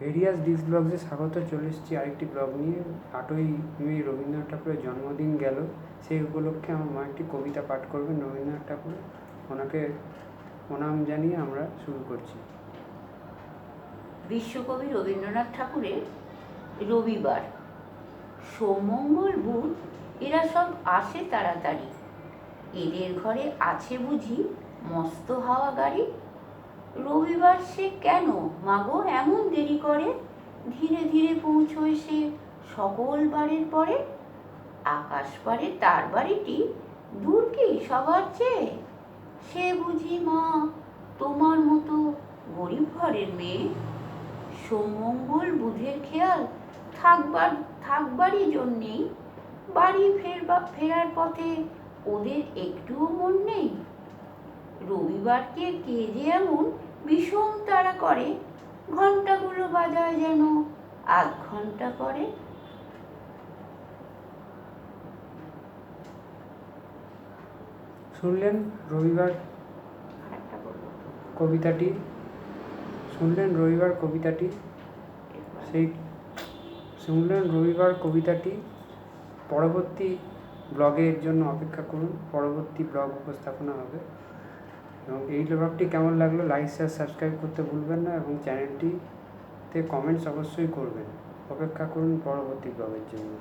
Various disk ব্লগসে স্বাগত। চলে এসেছি আরেকটি ব্লগ নিয়ে। 8ই মে রবীন্দ্রনাথ ঠাকুরের জন্মদিন গেল, সেই উপলক্ষে আমার মা একটি কবিতা পাঠ করবেন রবীন্দ্রনাথ ঠাকুর। ওনাকে প্রণাম জানিয়ে আমরা শুরু করছি। বিশ্বকবি রবীন্দ্রনাথ ঠাকুরের রবিবার, সোম মঙ্গল বুধ এরা সব আসে তাড়াতাড়ি, এদের ঘরে আছে বুঝি মস্ত হাওয়া গাড়ি। রবিবার সে কেন মাগো এমন দেরি করে, ধীরে ধীরে পৌঁছোয় সে সকল বারের পরে। আকাশ পারে তার বাড়িটি দূর কি সবার চেয়ে, সে বুঝি মা তোমার মতো গরিব ঘরের মেয়ে। সোম মঙ্গল বুধের খেয়াল থাকবারই জন্যেই বাড়ি ফেরার পথে ওদের একটুও মন নেই। রবিবারকে কে যে এমন বিষম তাড়া করে, ঘন্টাগুলো বাজায় যেন আধ ঘন্টা করে। শুনলেন রবিবার কবিতাটি, পরবর্তী ব্লগের জন্য অপেক্ষা করুন। পরবর্তী ব্লগ উপস্থাপনা হবে। এবং এই ব্লগটি কেমন লাগলো লাইক শেয়ার সাবস্ক্রাইব করতে ভুলবেন না, এবং চ্যানেলটিতে কমেন্টস অবশ্যই করবেন। অপেক্ষা করুন পরবর্তী ব্লগের জন্য।